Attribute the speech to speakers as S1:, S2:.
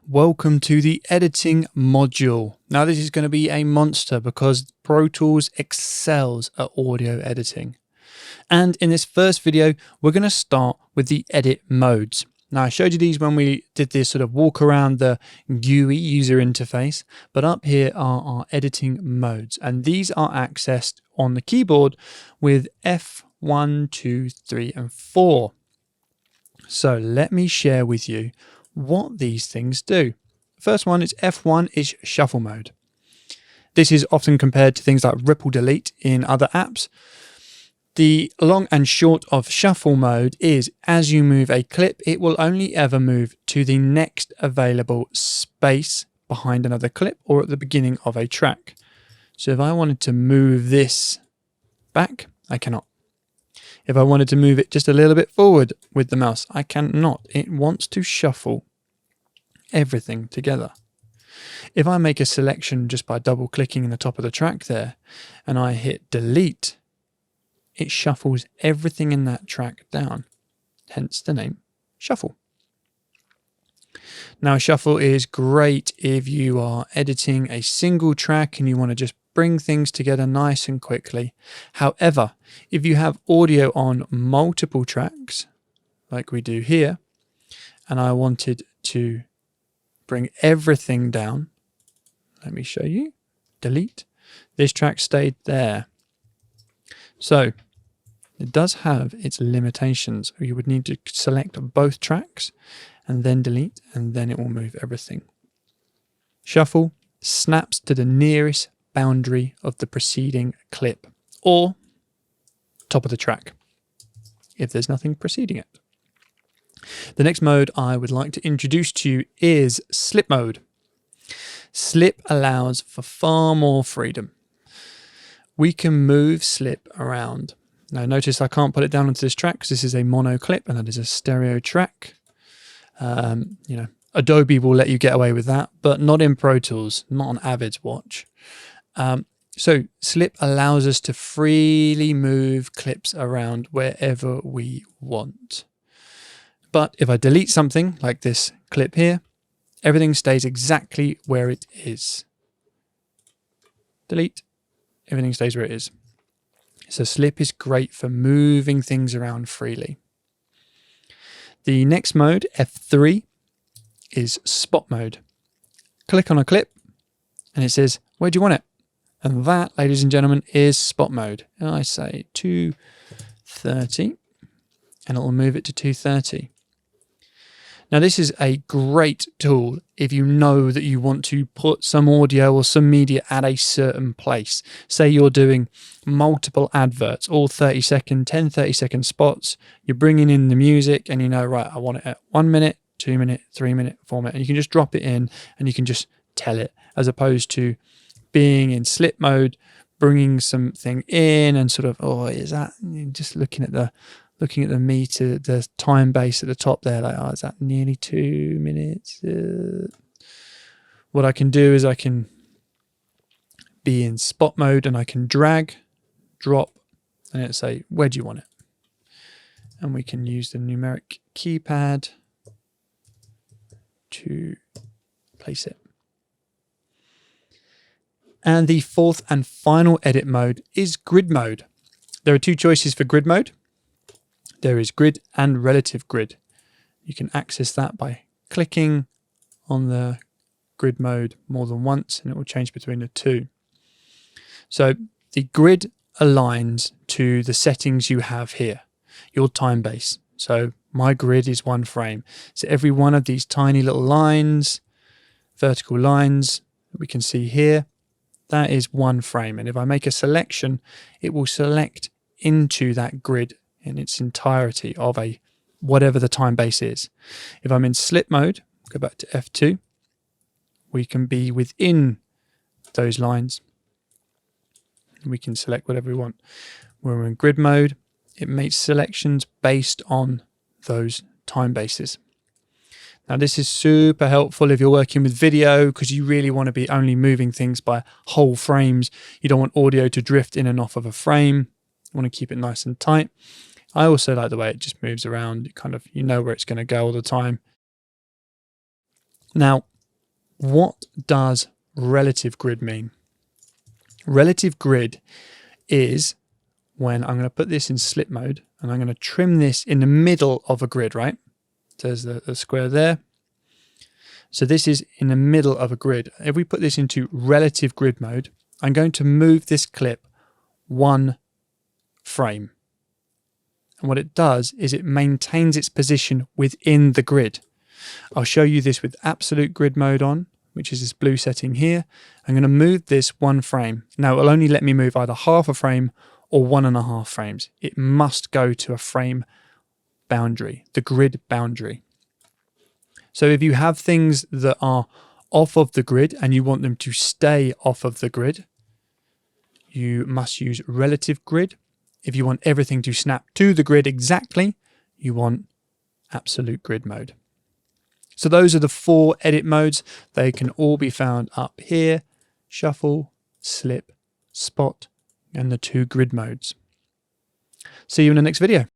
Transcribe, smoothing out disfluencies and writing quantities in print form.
S1: Welcome to the editing module. Now this is going to be a monster because Pro Tools excels at audio editing. And in this first video, we're going to start with the edit modes. Now I showed you these when we did this sort of walk around the GUI user interface, but up here are our editing modes. And these are accessed on the keyboard with F1, 2, 3, and 4. So let me share with you what these things do. First one is F1 is shuffle mode. This is often compared to things like ripple delete in other apps. The long and short of shuffle mode is as you move a clip, it will only ever move to the next available space behind another clip or at the beginning of a track. So if I wanted to move this back, I cannot. If I wanted to move it just a little bit forward with the mouse, I cannot. It wants to shuffle everything together. If I make a selection just by double clicking in the top of the track there and I hit delete, it shuffles everything in that track down, hence the name shuffle. Now shuffle is great if you are editing a single track and you want to just bring things together nice and quickly. However, if you have audio on multiple tracks, like we do here, and I wanted to bring everything down, let me show you, delete, this track stayed there. So it does have its limitations. You would need to select both tracks and then delete, and then it will move everything. Shuffle snaps to the nearest boundary of the preceding clip or top of the track if there's nothing preceding it. The next mode I would like to introduce to you is slip mode. Slip allows for far more freedom. We can move slip around. Now notice I can't put it down onto this track because this is a mono clip and that is a stereo track. Adobe will let you get away with that, but not in Pro Tools, not on Avid's watch. So slip allows us to freely move clips around wherever we want. But if I delete something like this clip here, everything stays exactly where it is. Delete, everything stays where it is. So slip is great for moving things around freely. The next mode, F3, is spot mode. Click on a clip and it says, where do you want it? And that, ladies and gentlemen, is spot mode. And I say 230 and it will move it to 230. Now this is a great tool if you know that you want to put some audio or some media at a certain place. Say you're doing multiple adverts, all 10 30-second spots. You're bringing in the music and you know, right, I want it at 1 minute, 2 minute, 3 minute format. And you can just drop it in and you can just tell it, as opposed to being in slip mode, bringing something in and sort of, oh, is that, just looking at the meter, the time base at the top there, like, oh, is that nearly 2 minutes? What I can do is I can be in spot mode and I can drag, drop, and it'll say, where do you want it? And we can use the numeric keypad to place it. And the fourth and final edit mode is grid mode. There are two choices for grid mode. There is grid and relative grid. You can access that by clicking on the grid mode more than once and it will change between the two. So the grid aligns to the settings you have here, your time base. So my grid is 1 frame. So every one of these tiny little lines, vertical lines that we can see here, that is 1 frame. And if I make a selection, it will select into that grid in its entirety of a whatever the time base is. If I'm in slip mode, go back to F2, we can be within those lines. We can select whatever we want. When we're in grid mode, it makes selections based on those time bases. Now this is super helpful if you're working with video because you really want to be only moving things by whole frames. You don't want audio to drift in and off of a frame. You want to keep it nice and tight. I also like the way it just moves around. You know where it's going to go all the time. Now, What does relative grid mean? Relative grid is when I'm going to put this in slip mode and I'm going to trim this in the middle of a grid, right? So there's the square there. So this is in the middle of a grid. If we put this into relative grid mode, I'm going to move this clip one frame. And what it does is it maintains its position within the grid. I'll show you this with absolute grid mode on, which is this blue setting here. I'm going to move this one frame. Now it will only let me move either half a frame or 1.5 frames. It must go to a frame boundary, the grid boundary. So if you have things that are off of the grid and you want them to stay off of the grid, you must use relative grid. If you want everything to snap to the grid exactly, you want absolute grid mode. So those are the 4 edit modes. They can all be found up here: shuffle, slip, spot, and the 2 grid modes. See you in the next video.